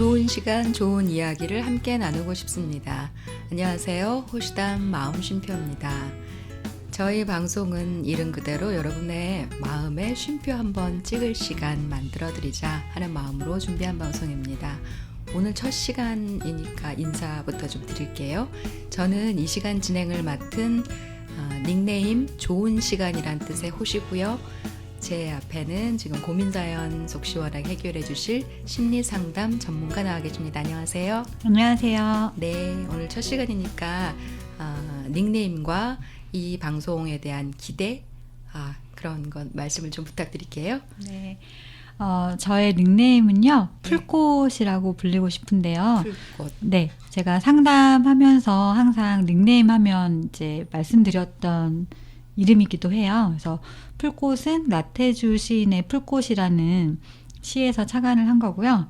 좋은 시간, 좋은 이야기를 함께 나누고 싶습니다. 안녕하세요. 호시담 마음쉼표입니다. 저희 방송은 이름 그대로 여러분의 마음에 쉼표 한번 찍을 시간 만들어드리자 하는 마음으로 준비한 방송입니다. 오늘 첫 시간이니까 인사부터 좀 드릴게요. 저는 이 시간 진행을 맡은 닉네임 좋은 시간이란 뜻의 호시고요. 제 앞에는 지금 고민사연 속 시원하게 해결해 주실 심리상담 전문가 나와 계십니다. 안녕하세요. 안녕하세요. 네, 오늘 첫 시간이니까 닉네임과 이 방송에 대한 기대 그런 건 말씀을 좀 부탁드릴게요. 네, 저의 닉네임은요 풀꽃이라고 불리고 싶은데요. 풀꽃. 네, 제가 상담하면서 항상 닉네임 하면 이제 말씀드렸던 이름이기도 해요. 그래서 풀꽃은 나태주 시인의 풀꽃이라는 시에서 착안을 한 거고요.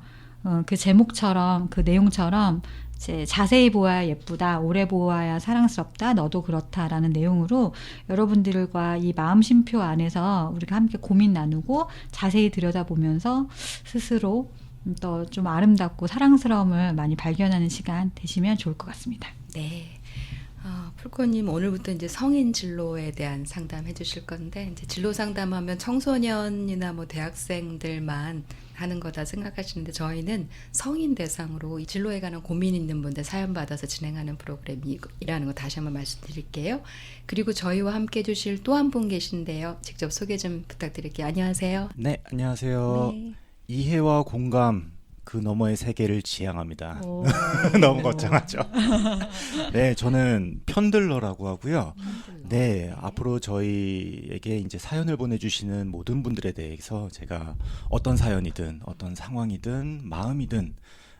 그 제목처럼 그 내용처럼 이제 자세히 보아야 예쁘다, 오래 보아야 사랑스럽다, 너도 그렇다라는 내용으로 여러분들과 이 마음 쉼표 안에서 우리가 함께 고민 나누고 자세히 들여다보면서 스스로 또 좀 아름답고 사랑스러움을 많이 발견하는 시간 되시면 좋을 것 같습니다. 네. 풀꽃님 오늘부터 이제 성인 진로에 대한 상담 해주실 건데 이제 진로 상담하면 청소년이나 뭐 대학생들만 하는 거다 생각하시는데 저희는 성인 대상으로 이 진로에 관한 고민 있는 분들 사연 받아서 진행하는 프로그램이라는 거 다시 한번 말씀드릴게요. 그리고 저희와 함께 해주실 또 한 분 계신데요. 직접 소개 좀 부탁드릴게요. 안녕하세요. 네, 안녕하세요. 네. 이해와 공감 그 너머의 세계를 지향합니다. 너무 거창하죠. 네, 저는 편들러라고 하고요. 네, 앞으로 저희에게 이제 사연을 보내주시는 모든 분들에 대해서 제가 어떤 사연이든 어떤 상황이든 마음이든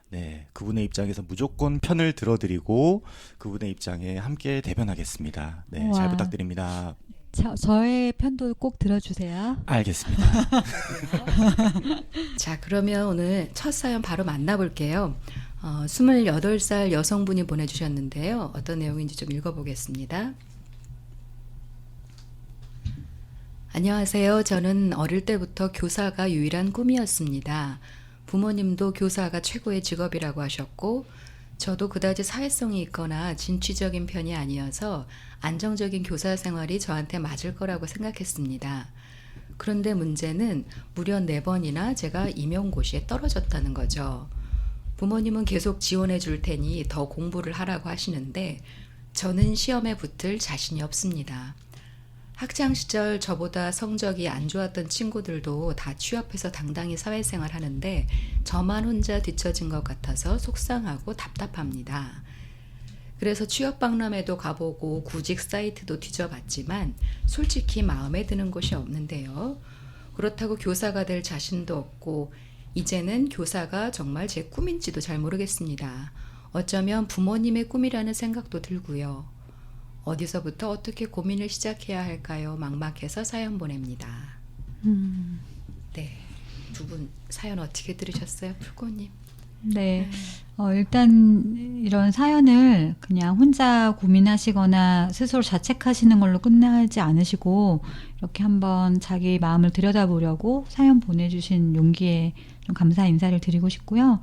네, 그분의 입장에서 무조건 편을 들어드리고 그분의 입장에 함께 대변하겠습니다. 네, 잘 부탁드립니다. 저의 편도 꼭 들어주세요. 알겠습니다. 자, 그러면 오늘 첫 사연 바로 만나볼게요. 28살 여성분이 보내주셨는데요. 어떤 내용인지 좀 읽어보겠습니다. 안녕하세요. 저는 어릴 때부터 교사가 유일한 꿈이었습니다. 부모님도 교사가 최고의 직업이라고 하셨고 저도 그다지 사회성이 있거나 진취적인 편이 아니어서 안정적인 교사 생활이 저한테 맞을 거라고 생각했습니다. 그런데 문제는 무려 4번이나 제가 임용고시에 떨어졌다는 거죠. 부모님은 계속 지원해 줄 테니 더 공부를 하라고 하시는데 저는 시험에 붙을 자신이 없습니다. 학창 시절 저보다 성적이 안 좋았던 친구들도 다 취업해서 당당히 사회생활 하는데 저만 혼자 뒤처진 것 같아서 속상하고 답답합니다. 그래서 취업 박람회도 가보고 구직 사이트도 뒤져봤지만 솔직히 마음에 드는 곳이 없는데요. 그렇다고 교사가 될 자신도 없고 이제는 교사가 정말 제 꿈인지도 잘 모르겠습니다. 어쩌면 부모님의 꿈이라는 생각도 들고요. 어디서부터 어떻게 고민을 시작해야 할까요? 막막해서 사연 보냅니다. 네, 두 분 사연 어떻게 들으셨어요? 풀꽃님. 네, 일단 이런 사연을 그냥 혼자 고민하시거나 스스로 자책하시는 걸로 끝나지 않으시고 이렇게 한번 자기 마음을 들여다보려고 사연 보내주신 용기에 좀 감사 인사를 드리고 싶고요.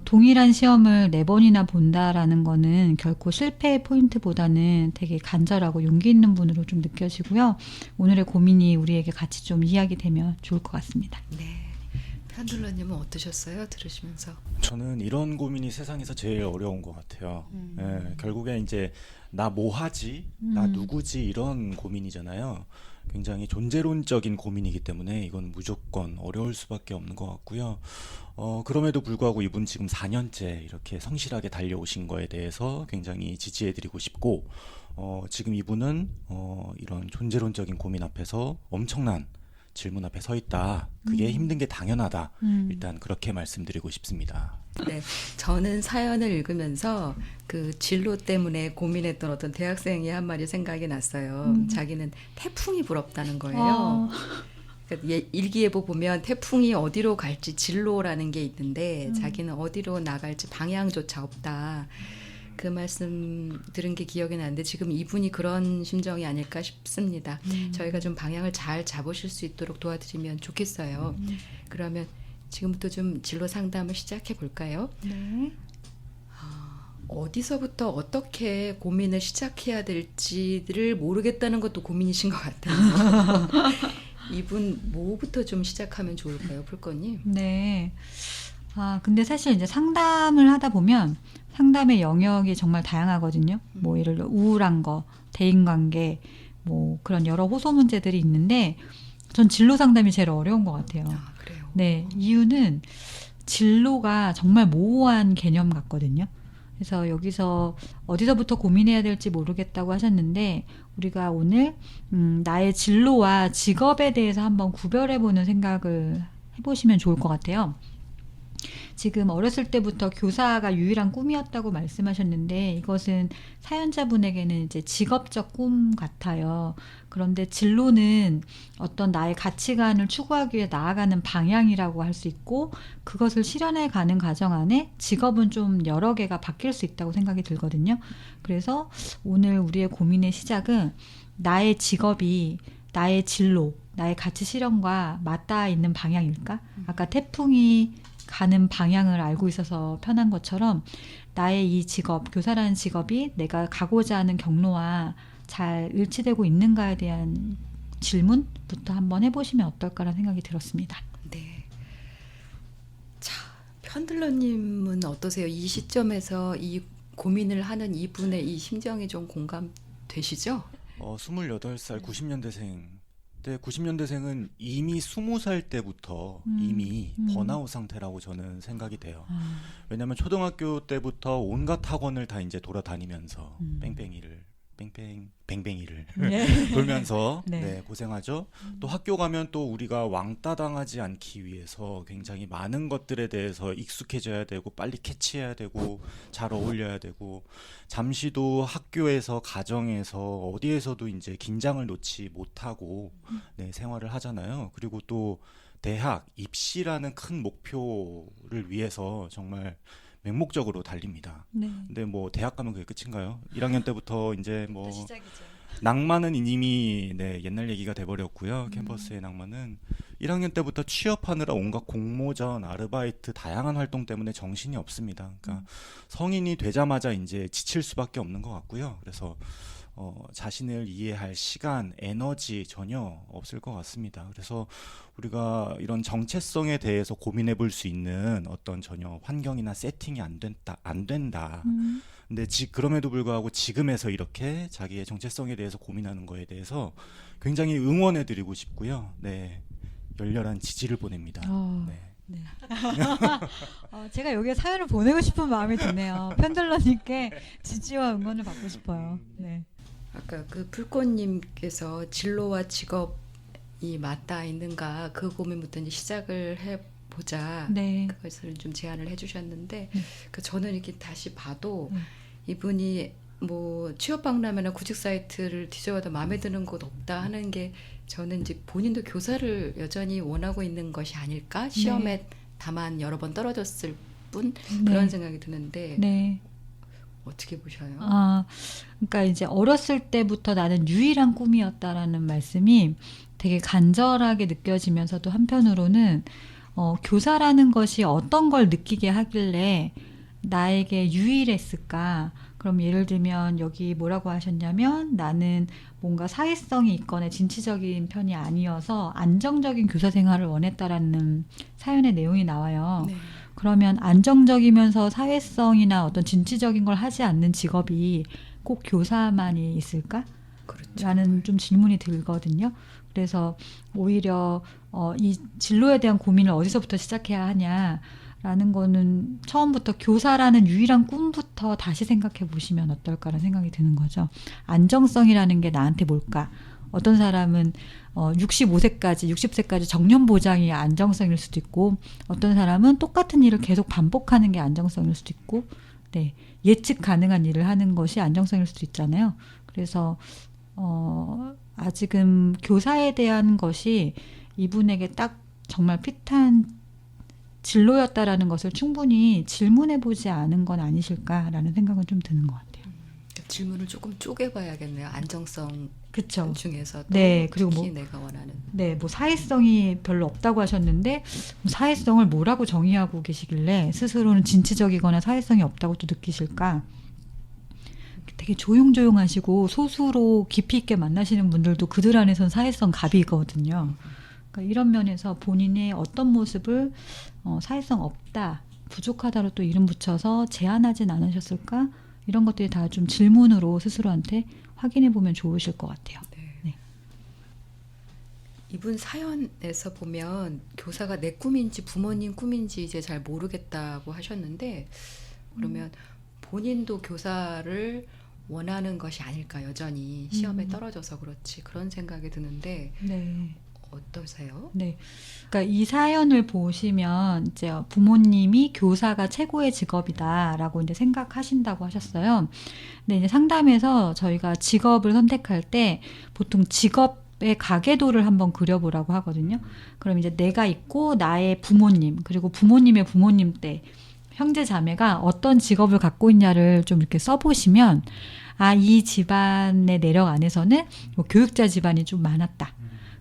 동일한 시험을 4번이나 본다라는 거는 결코 실패의 포인트보다는 되게 간절하고 용기 있는 분으로 좀 느껴지고요. 오늘의 고민이 우리에게 같이 좀 이야기되면 좋을 것 같습니다. 네. 편들러님은 어떠셨어요? 들으시면서. 저는 이런 고민이 세상에서 제일 어려운 것 같아요. 예, 결국에 이제 나 뭐하지? 나 누구지? 이런 고민이잖아요. 굉장히 존재론적인 고민이기 때문에 이건 무조건 어려울 수밖에 없는 것 같고요. 그럼에도 불구하고 이분 지금 4년째 이렇게 성실하게 달려오신 거에 대해서 굉장히 지지해드리고 싶고 지금 이분은 이런 존재론적인 고민 앞에서 엄청난 질문 앞에 서 있다. 그게 힘든 게 당연하다. 일단 그렇게 말씀드리고 싶습니다. 네, 저는 사연을 읽으면서 그 진로 때문에 고민했던 어떤 대학생이 한 말이 생각이 났어요. 자기는 태풍이 부럽다는 거예요. 그러니까 일기예보 보면 태풍이 어디로 갈지 진로라는 게 있는데 자기는 어디로 나갈지 방향조차 없다. 그 말씀 들은 게 기억이 나는데 지금 이분이 그런 심정이 아닐까 싶습니다. 저희가 좀 방향을 잘 잡으실 수 있도록 도와드리면 좋겠어요. 그러면 지금부터 좀 진로 상담을 시작해 볼까요? 네. 어디서부터 어떻게 고민을 시작해야 될지를 모르겠다는 것도 고민이신 것 같아요. 이분 뭐부터 좀 시작하면 좋을까요, 풀꽃님? 네. 근데 사실 이제 상담을 하다 보면 상담의 영역이 정말 다양하거든요. 뭐 예를 들어 우울한 거, 대인관계, 뭐 그런 여러 호소 문제들이 있는데 전 진로 상담이 제일 어려운 것 같아요. 그래요. 네, 이유는 진로가 정말 모호한 개념 같거든요. 그래서 여기서 어디서부터 고민해야 될지 모르겠다고 하셨는데 우리가 오늘 나의 진로와 직업에 대해서 한번 구별해보는 생각을 해보시면 좋을 것 같아요. 지금 어렸을 때부터 교사가 유일한 꿈이었다고 말씀하셨는데 이것은 사연자분에게는 이제 직업적 꿈 같아요. 그런데 진로는 어떤 나의 가치관을 추구하기 위해 나아가는 방향이라고 할 수 있고 그것을 실현해 가는 과정 안에 직업은 좀 여러 개가 바뀔 수 있다고 생각이 들거든요. 그래서 오늘 우리의 고민의 시작은 나의 직업이 나의 진로, 나의 가치 실현과 맞닿아 있는 방향일까? 아까 태풍이 가는 방향을 알고 있어서 편한 것처럼 나의 이 직업, 교사라는 직업이 내가 가고자 하는 경로와 잘 일치되고 있는가에 대한 질문부터 한번 해보시면 어떨까라는 생각이 들었습니다. 네. 자, 편들러님은 어떠세요? 이 시점에서 이 고민을 하는 이분의 이 심정이 좀 공감되시죠? 28살 90년대생. 때 90년대생은 이미 20살 때부터 이미 번아웃 상태라고 저는 생각이 돼요. 왜냐하면 초등학교 때부터 온갖 학원을 다 이제 돌아다니면서 뱅뱅이를 네. 돌면서 네. 네, 고생하죠. 또 학교 가면 또 우리가 왕따 당하지 않기 위해서 굉장히 많은 것들에 대해서 익숙해져야 되고 빨리 캐치해야 되고 잘 어울려야 되고 잠시도 학교에서 가정에서 어디에서도 이제 긴장을 놓지 못하고 네, 생활을 하잖아요. 그리고 또 대학 입시라는 큰 목표를 위해서 정말 맹목적으로 달립니다. 네. 근데 뭐 대학 가면 그게 끝인가요? 1학년 때부터 이제 뭐 시작이죠. 낭만은 이미 네, 옛날 얘기가 돼버렸고요. 캠퍼스의 낭만은 1학년 때부터 취업하느라 온갖 공모전, 아르바이트, 다양한 활동 때문에 정신이 없습니다. 그러니까 성인이 되자마자 이제 지칠 수밖에 없는 것 같고요. 그래서 자신을 이해할 시간, 에너지 전혀 없을 것 같습니다. 그래서 우리가 이런 정체성에 대해서 고민해 볼 수 있는 어떤 전혀 환경이나 세팅이 안 된다. 근데 그럼에도 불구하고 지금에서 이렇게 자기의 정체성에 대해서 고민하는 거에 대해서 굉장히 응원해 드리고 싶고요. 네. 열렬한 지지를 보냅니다. 네. 네. 제가 여기에 사연을 보내고 싶은 마음이 드네요. 편들러님께 지지와 응원을 받고 싶어요. 네. 아까 그 풀꽃님께서 진로와 직업이 맞닿아 있는가 그 고민부터 이제 시작을 해보자. 네. 그것을 좀 제안을 해주셨는데 그 저는 이렇게 다시 봐도 네. 이분이 뭐 취업박람회나 구직 사이트를 뒤져봐도 마음에 드는 곳 없다 하는 게 저는 이제 본인도 교사를 여전히 원하고 있는 것이 아닐까? 시험에 다만 여러 번 떨어졌을 뿐 그런 생각이 드는데 네. 어떻게 보셔요? 그러니까 이제 어렸을 때부터 나는 유일한 꿈이었다라는 말씀이 되게 간절하게 느껴지면서도 한편으로는 교사라는 것이 어떤 걸 느끼게 하길래 나에게 유일했을까? 그럼 예를 들면 여기 뭐라고 하셨냐면 나는 뭔가 사회성이 있거나 진취적인 편이 아니어서 안정적인 교사 생활을 원했다라는 사연의 내용이 나와요. 네. 그러면 안정적이면서 사회성이나 어떤 진취적인 걸 하지 않는 직업이 꼭 교사만이 있을까? 그렇죠. 라는 좀 질문이 들거든요. 그래서 오히려 이 진로에 대한 고민을 어디서부터 시작해야 하냐라는 거는 처음부터 교사라는 유일한 꿈부터 다시 생각해 보시면 어떨까라는 생각이 드는 거죠. 안정성이라는 게 나한테 뭘까? 어떤 사람은 60세까지 정년 보장이 안정성일 수도 있고 어떤 사람은 똑같은 일을 계속 반복하는 게 안정성일 수도 있고 네, 예측 가능한 일을 하는 것이 안정성일 수도 있잖아요. 그래서 아직은 교사에 대한 것이 이분에게 딱 정말 핏한 진로였다라는 것을 충분히 질문해보지 않은 건 아니실까라는 생각은 좀 드는 것 같아요. 질문을 조금 쪼개봐야겠네요. 안정성 그쵸. 중에서도 네, 그리고 특히 뭐 내가 원하는 네, 뭐 사회성이 별로 없다고 하셨는데 사회성을 뭐라고 정의하고 계시길래 스스로는 진취적이거나 사회성이 없다고 또 느끼실까? 되게 조용조용하시고 소수로 깊이 있게 만나시는 분들도 그들 안에선 사회성 갑이거든요. 그러니까 이런 면에서 본인의 어떤 모습을 사회성 없다, 부족하다로 또 이름 붙여서 제안하진 않으셨을까? 이런 것들이 다 좀 질문으로 스스로한테 확인해 보면 좋으실 것 같아요. 네. 이분 사연에서 보면 교사가 내 꿈인지 부모님 꿈인지 이제 잘 모르겠다고 하셨는데 그러면 본인도 교사를 원하는 것이 아닐까 여전히 시험에 떨어져서 그렇지 그런 생각이 드는데 네. 어떠세요? 네. 그러니까 이 사연을 보시면 이제 부모님이 교사가 최고의 직업이다라고 이제 생각하신다고 하셨어요. 근데 이제 상담에서 저희가 직업을 선택할 때 보통 직업의 가계도를 한번 그려보라고 하거든요. 그럼 이제 내가 있고 나의 부모님 그리고 부모님의 부모님 때 형제 자매가 어떤 직업을 갖고 있냐를 좀 이렇게 써보시면 이 집안의 내력 안에서는 뭐 교육자 집안이 좀 많았다.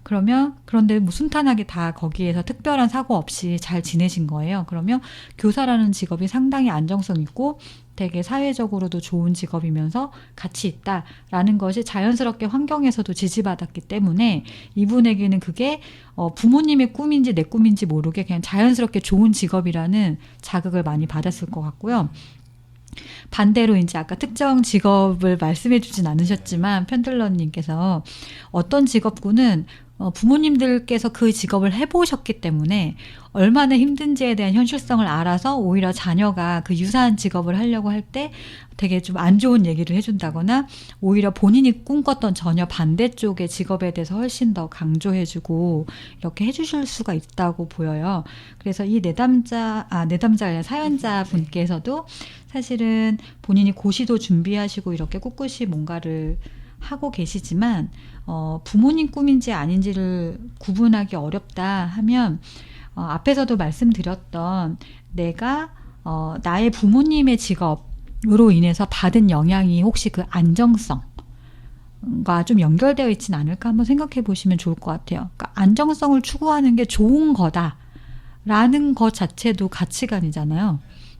그러면 그런데 뭐 순탄하게 다 거기에서 특별한 사고 없이 잘 지내신 거예요. 그러면 교사라는 직업이 상당히 안정성 있고 되게 사회적으로도 좋은 직업이면서 가치 있다라는 것이 자연스럽게 환경에서도 지지받았기 때문에 이분에게는 그게 부모님의 꿈인지 내 꿈인지 모르게 그냥 자연스럽게 좋은 직업이라는 자극을 많이 받았을 것 같고요. 반대로 이제 아까 특정 직업을 말씀해 주진 않으셨지만 편들러님께서 어떤 직업군은 부모님들께서 그 직업을 해보셨기 때문에 얼마나 힘든지에 대한 현실성을 알아서 오히려 자녀가 그 유사한 직업을 하려고 할 때 되게 좀 안 좋은 얘기를 해준다거나 오히려 본인이 꿈꿨던 전혀 반대쪽의 직업에 대해서 훨씬 더 강조해주고 이렇게 해주실 수가 있다고 보여요. 그래서 이 내담자가 아니라 사연자 분께서도 사실은 본인이 고시도 준비하시고 이렇게 꿋꿋이 뭔가를 하고 계시지만 부모님 꿈인지 아닌지를 구분하기 어렵다 하면 앞에서도 말씀드렸던 내가 나의 부모님의 직업으로 인해서 받은 영향이 혹시 그 안정성과 좀 연결되어 있지는 않을까 한번 생각해 보시면 좋을 것 같아요. 그러니까 안정성을 추구하는 게 좋은 거다라는 것 자체도 가치관이잖아요.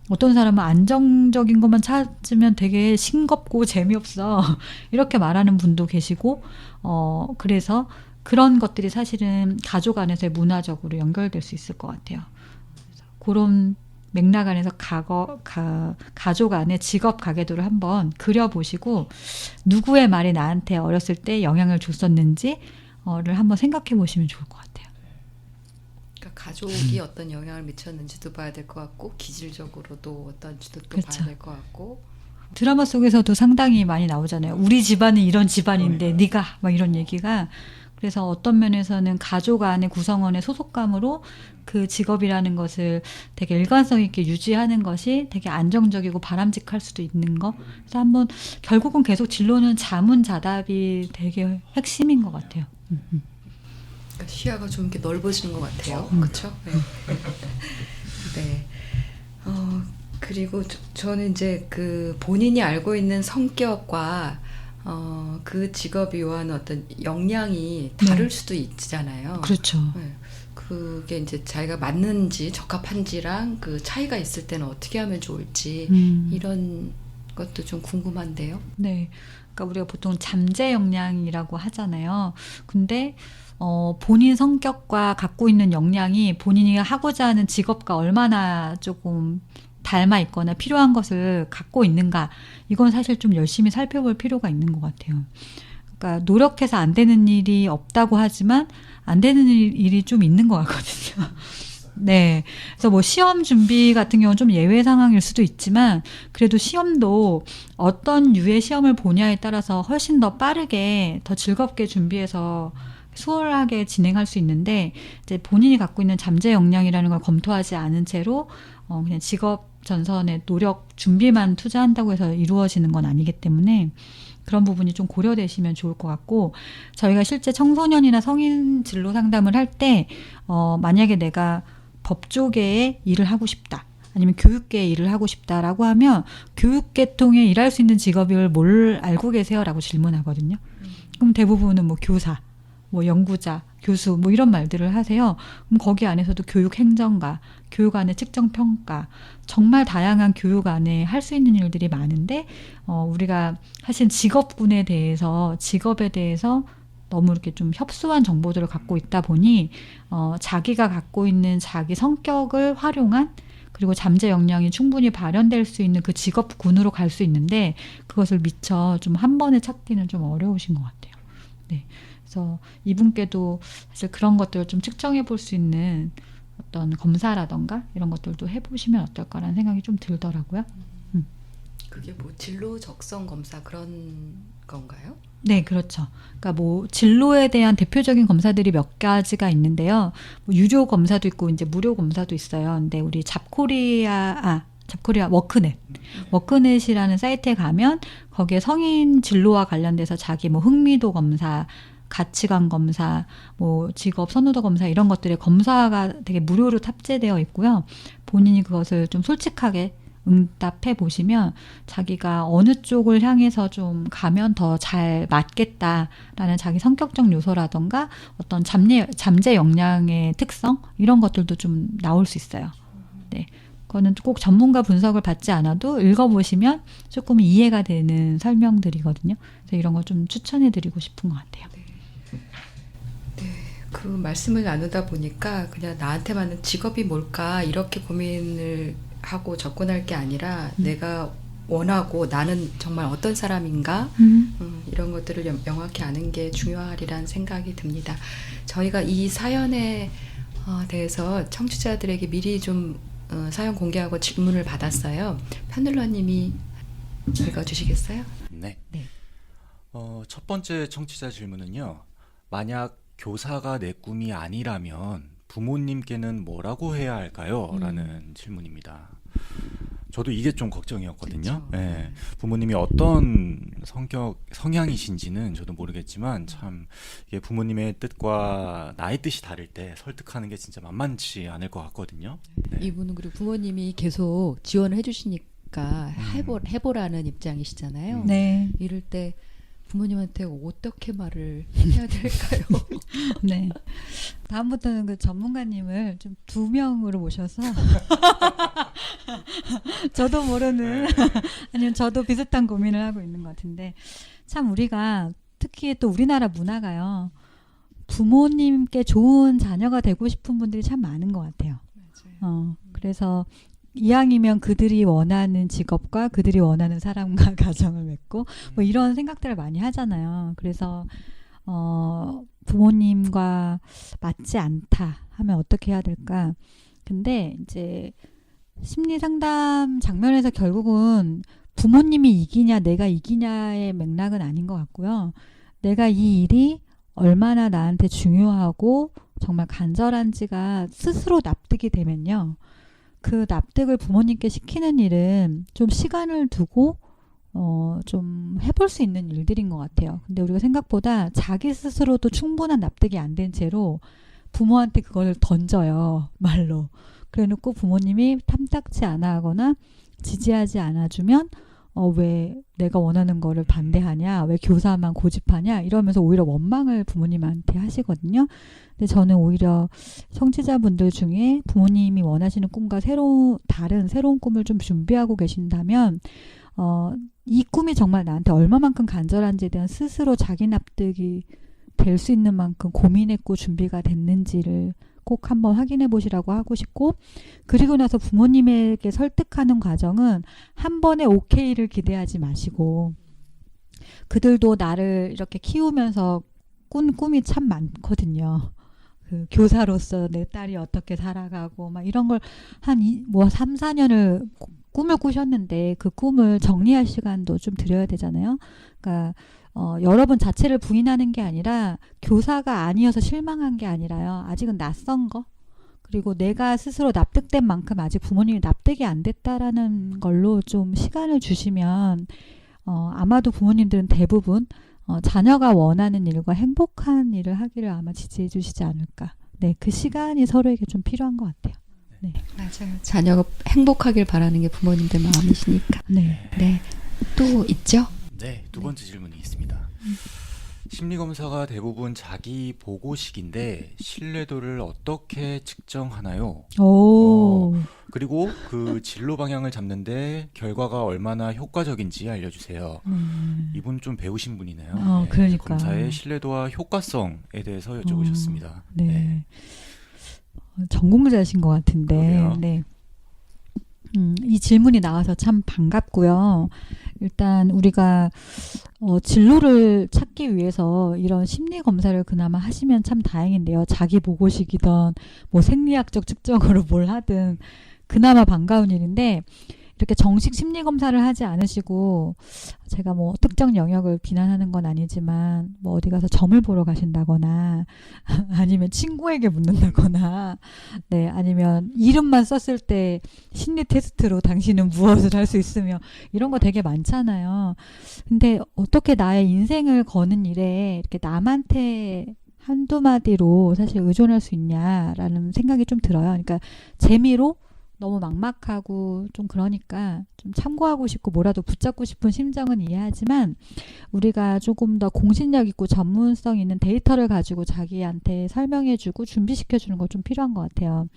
어떤 사람은 안정적인 것만 찾으면 되게 싱겁고 재미없어 이렇게 말하는 분도 계시고 그래서 그런 것들이 사실은 가족 안에서의 문화적으로 연결될 수 있을 것 같아요. 그래서 그런 맥락 안에서 가족 안에 직업 가계도를 한번 그려보시고 누구의 말이 나한테 어렸을 때 영향을 줬었는지를 한번 생각해 보시면 좋을 것 같아요. 그러니까 가족이 어떤 영향을 미쳤는지도 봐야 될 것 같고 기질적으로도 어떤지도 또 그렇죠. 봐야 될 것 같고 드라마 속에서도 상당히 많이 나오잖아요. 우리 집안은 이런 집안인데 네가 막 이런 얘기가 그래서 어떤 면에서는 가족 안의 구성원의 소속감으로 그 직업이라는 것을 되게 일관성 있게 유지하는 것이 되게 안정적이고 바람직할 수도 있는 거. 그래서 한번 결국은 계속 진로는 자문자답이 되게 핵심인 것 같아요. 그러니까 시야가 좀 이렇게 넓어지는 것 같아요. 그렇죠? 네. 네. 그리고 저는 이제 그 본인이 알고 있는 성격과 그 직업이 요하는 어떤 역량이 다를 수도 있잖아요. 그렇죠. 네. 그게 이제 자기가 맞는지 적합한지랑 그 차이가 있을 때는 어떻게 하면 좋을지 이런 것도 좀 궁금한데요. 네. 그러니까 우리가 보통 잠재 역량이라고 하잖아요. 근데 본인 성격과 갖고 있는 역량이 본인이 하고자 하는 직업과 얼마나 조금 닮아 있거나 필요한 것을 갖고 있는가 이건 사실 좀 열심히 살펴볼 필요가 있는 것 같아요. 그러니까 노력해서 안 되는 일이 없다고 하지만 안 되는 일이 좀 있는 것 같거든요. 네. 그래서 뭐 시험 준비 같은 경우는 좀 예외 상황일 수도 있지만 그래도 시험도 어떤 유의 시험을 보냐에 따라서 훨씬 더 빠르게 더 즐겁게 준비해서 수월하게 진행할 수 있는데 이제 본인이 갖고 있는 잠재 역량이라는 걸 검토하지 않은 채로 그냥 직업 전선에 노력 준비만 투자한다고 해서 이루어지는 건 아니기 때문에 그런 부분이 좀 고려되시면 좋을 것 같고 저희가 실제 청소년이나 성인 진로 상담을 할 때 만약에 내가 법조계에 일을 하고 싶다 아니면 교육계에 일을 하고 싶다라고 하면 교육계통에 일할 수 있는 직업을 뭘 알고 계세요? 라고 질문하거든요. 그럼 대부분은 뭐 교사, 뭐 연구자, 교수 뭐 이런 말들을 하세요. 그럼 거기 안에서도 교육 행정가, 교육 안에 측정 평가, 정말 다양한 교육 안에 할 수 있는 일들이 많은데 우리가 사실 직업군에 대해서 직업에 대해서 너무 이렇게 좀 협소한 정보들을 갖고 있다 보니 자기가 갖고 있는 자기 성격을 활용한 그리고 잠재 역량이 충분히 발현될 수 있는 그 직업군으로 갈 수 있는데 그것을 미처 좀 한 번에 찾기는 좀 어려우신 것 같아요. 네. 그래서 이분께도 사실 그런 것들을 좀 측정해 볼 수 있는 어떤 검사라던가 이런 것들도 해보시면 어떨까라는 생각이 좀 들더라고요. 그게 뭐 진로 적성 검사 그런 건가요? 네, 그렇죠. 그러니까 뭐 진로에 대한 대표적인 검사들이 몇 가지가 있는데요. 뭐 유료 검사도 있고 이제 무료 검사도 있어요. 근데 우리 잡코리아 워크넷이라는 사이트에 가면 거기에 성인 진로와 관련돼서 자기 뭐 흥미도 검사, 가치관 검사, 뭐 직업 선호도 검사 이런 것들의 검사가 되게 무료로 탑재되어 있고요. 본인이 그것을 좀 솔직하게 응답해 보시면 자기가 어느 쪽을 향해서 좀 가면 더 잘 맞겠다라는 자기 성격적 요소라던가 어떤 잠재 역량의 특성 이런 것들도 좀 나올 수 있어요. 네. 그거는 꼭 전문가 분석을 받지 않아도 읽어보시면 조금 이해가 되는 설명들이거든요. 그래서 이런 거 좀 추천해 드리고 싶은 것 같아요. 그 말씀을 나누다 보니까 그냥 나한테 맞는 직업이 뭘까 이렇게 고민을 하고 접근할 게 아니라 내가 원하고 나는 정말 어떤 사람인가 이런 것들을 명확히 아는 게 중요하리란 생각이 듭니다. 저희가 이 사연에 대해서 청취자들에게 미리 좀 사연 공개하고 질문을 받았어요. 편들러님이 읽어주시겠어요? 네. 네. 첫 번째 청취자 질문은요. 만약 교사가 내 꿈이 아니라면 부모님께는 뭐라고 해야 할까요? 라는 질문입니다. 저도 이게 좀 걱정이었거든요. 그렇죠. 네. 부모님이 어떤 성향이신지는 저도 모르겠지만 참 이게 부모님의 뜻과 나의 뜻이 다를 때 설득하는 게 진짜 만만치 않을 것 같거든요. 네. 이분은 그리고 부모님이 계속 지원을 해주시니까 해보라는 입장이시잖아요. 네. 이럴 때 부모님한테 어떻게 말을 해야 될까요? 네. 다음부터는 그 전문가님을 좀 2명으로 모셔서 저도 모르는 아니면 저도 비슷한 고민을 하고 있는 것 같은데 참 우리가 특히 또 우리나라 문화가요. 부모님께 좋은 자녀가 되고 싶은 분들이 참 많은 것 같아요. 그래서 이왕이면 그들이 원하는 직업과 그들이 원하는 사람과 가정을 맺고 뭐 이런 생각들을 많이 하잖아요. 그래서 부모님과 맞지 않다 하면 어떻게 해야 될까? 근데 이제 심리 상담 장면에서 결국은 부모님이 이기냐 내가 이기냐의 맥락은 아닌 것 같고요. 내가 이 일이 얼마나 나한테 중요하고 정말 간절한지가 스스로 납득이 되면요. 그 납득을 부모님께 시키는 일은 좀 시간을 두고 좀 해볼 수 있는 일들인 것 같아요. 근데 우리가 생각보다 자기 스스로도 충분한 납득이 안 된 채로 부모한테 그걸 던져요. 말로. 그래놓고 부모님이 탐탁치 않아 하거나 지지하지 않아주면 왜 내가 원하는 거를 반대하냐, 왜 교사만 고집하냐 이러면서 오히려 원망을 부모님한테 하시거든요. 근데 저는 오히려 청취자분들 중에 부모님이 원하시는 꿈과 다른 새로운 꿈을 좀 준비하고 계신다면 이 꿈이 정말 나한테 얼마만큼 간절한지에 대한 스스로 자기 납득이 될 수 있는 만큼 고민했고 준비가 됐는지를 꼭 한번 확인해 보시라고 하고 싶고, 그리고 나서 부모님에게 설득하는 과정은 한 번에 오케이를 기대하지 마시고, 그들도 나를 이렇게 키우면서 꾼 꿈이 참 많거든요. 그 교사로서 내 딸이 어떻게 살아가고 막 이런 걸 한 3, 4년을 꿈을 꾸셨는데 그 꿈을 정리할 시간도 좀 드려야 되잖아요. 그러니까 여러분 자체를 부인하는 게 아니라 교사가 아니어서 실망한 게 아니라요. 아직은 낯선 거. 그리고 내가 스스로 납득된 만큼 아직 부모님이 납득이 안 됐다라는 걸로 좀 시간을 주시면 아마도 부모님들은 대부분 자녀가 원하는 일과 행복한 일을 하기를 아마 지지해 주시지 않을까. 네, 그 시간이 서로에게 좀 필요한 것 같아요. 네. 맞아요. 자녀가 행복하길 바라는 게 부모님들 마음이시니까. 네. 네. 또 있죠? 네, 두 번째 질문이 있습니다. 심리 검사가 대부분 자기 보고식인데 신뢰도를 어떻게 측정하나요? 오. 그리고 그 진로 방향을 잡는데 결과가 얼마나 효과적인지 알려주세요. 이분 좀 배우신 분이네요. 그러니까. 검사의 신뢰도와 효과성에 대해서 여쭤보셨습니다. 네. 전공자신 것 같은데. 그러게요. 네. 이 질문이 나와서 참 반갑고요. 일단 우리가 진로를 찾기 위해서 이런 심리 검사를 그나마 하시면 참 다행인데요. 자기 보고식이든 뭐 생리학적 측정으로 뭘 하든 그나마 반가운 일인데 이렇게 정식 심리 검사를 하지 않으시고 제가 뭐 특정 영역을 비난하는 건 아니지만 뭐 어디 가서 점을 보러 가신다거나 아니면 친구에게 묻는다거나 네 아니면 이름만 썼을 때 심리 테스트로 당신은 무엇을 할 수 있으며 이런 거 되게 많잖아요. 근데 어떻게 나의 인생을 거는 일에 이렇게 남한테 한두 마디로 사실 의존할 수 있냐라는 생각이 좀 들어요. 그러니까 재미로 너무 막막하고 좀 그러니까 좀 참고하고 싶고 뭐라도 붙잡고 싶은 심정은 이해하지만 우리가 조금 더 공신력 있고 전문성 있는 데이터를 가지고 자기한테 설명해주고 준비시켜주는 거 좀 필요한 것 같아요.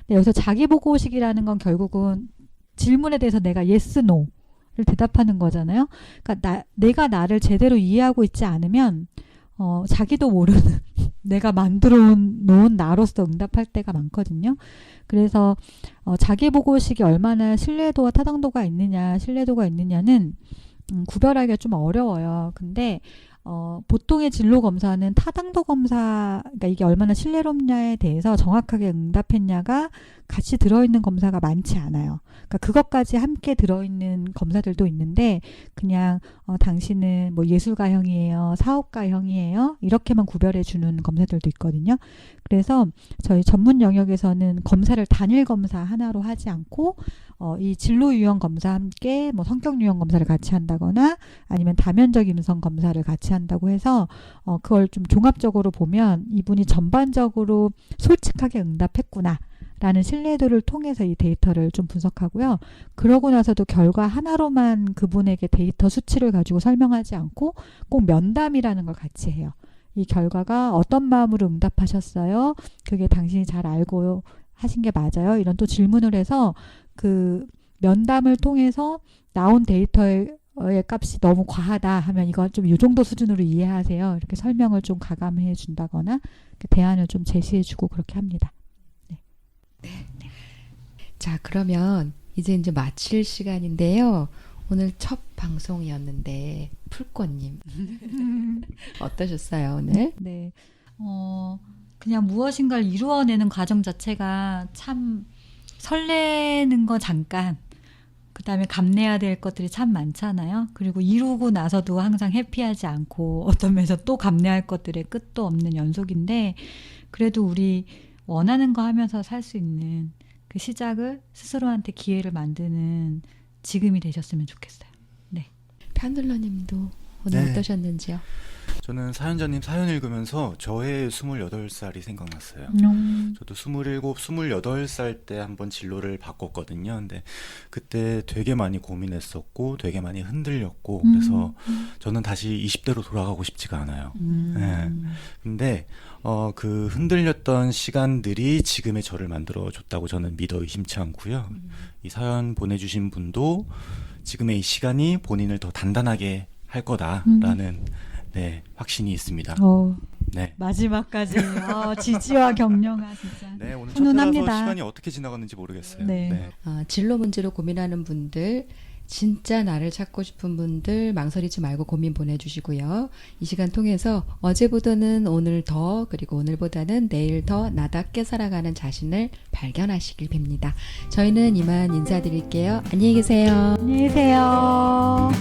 근데 여기서 자기보고식이라는 건 결국은 질문에 대해서 내가 yes, no를 대답하는 거잖아요. 그러니까 내가 나를 제대로 이해하고 있지 않으면 자기도 모르는 내가 만들어 놓은 나로서 응답할 때가 많거든요. 그래서 자기보고식이 얼마나 신뢰도와 타당도가 신뢰도가 있느냐는 구별하기가 좀 어려워요. 근데 보통의 진로 검사는 타당도 검사, 그러니까 이게 얼마나 신뢰롭냐에 대해서 정확하게 응답했냐가 같이 들어있는 검사가 많지 않아요. 그러니까 그것까지 함께 들어있는 검사들도 있는데 그냥 당신은 뭐 예술가형이에요, 사업가형이에요 이렇게만 구별해주는 검사들도 있거든요. 그래서 저희 전문 영역에서는 검사를 단일 검사 하나로 하지 않고 이 진로 유형 검사와 함께 뭐 성격 유형 검사를 같이 한다거나 아니면 다면적 인성 검사를 같이 한다고 해서 그걸 좀 종합적으로 보면 이분이 전반적으로 솔직하게 응답했구나 라는 신뢰도를 통해서 이 데이터를 좀 분석하고요. 그러고 나서도 결과 하나로만 그분에게 데이터 수치를 가지고 설명하지 않고 꼭 면담이라는 걸 같이 해요. 이 결과가 어떤 마음으로 응답하셨어요? 그게 당신이 잘 알고 하신 게 맞아요? 이런 또 질문을 해서 그 면담을 통해서 나온 데이터의 값이 너무 과하다 하면 이건 좀 이 정도 수준으로 이해하세요. 이렇게 설명을 좀 가감해 준다거나 대안을 좀 제시해 주고 그렇게 합니다. 자, 그러면 이제 마칠 시간인데요. 오늘 첫 방송이었는데 풀꽃님 어떠셨어요 오늘? 네, 그냥 무엇인가를 이루어내는 과정 자체가 참 설레는 거 잠깐, 그 다음에 감내해야 될 것들이 참 많잖아요. 그리고 이루고 나서도 항상 해피하지 않고 어떤 면에서 또 감내할 것들의 끝도 없는 연속인데 그래도 우리 원하는 거 하면서 살 수 있는 그 시작을 스스로한테 기회를 만드는 지금이 되셨으면 좋겠어요. 네. 편들러님도 오늘 네. 어떠셨는지요? 저는 사연자님 사연 읽으면서 저의 28살이 생각났어요. 저도 27, 28살 때 한번 진로를 바꿨거든요. 근데 그때 되게 많이 고민했었고 되게 많이 흔들렸고 그래서 저는 다시 20대로 돌아가고 싶지가 않아요. 네. 근데 그 흔들렸던 시간들이 지금의 저를 만들어줬다고 저는 믿어 의심치 않고요. 이 사연 보내주신 분도 지금의 이 시간이 본인을 더 단단하게 할 거다라는 네, 확신이 있습니다. 네. 마지막까지 지지와 격려가 진짜 네, 오늘 첫 훈훈합니다. 회라서 시간이 어떻게 지나갔는지 모르겠어요. 네. 진로 문제로 고민하는 분들, 진짜 나를 찾고 싶은 분들 망설이지 말고 고민 보내주시고요. 이 시간 통해서 어제보다는 오늘 더, 그리고 오늘보다는 내일 더 나답게 살아가는 자신을 발견하시길 빕니다. 저희는 이만 인사드릴게요. 안녕히 계세요. 안녕히 계세요.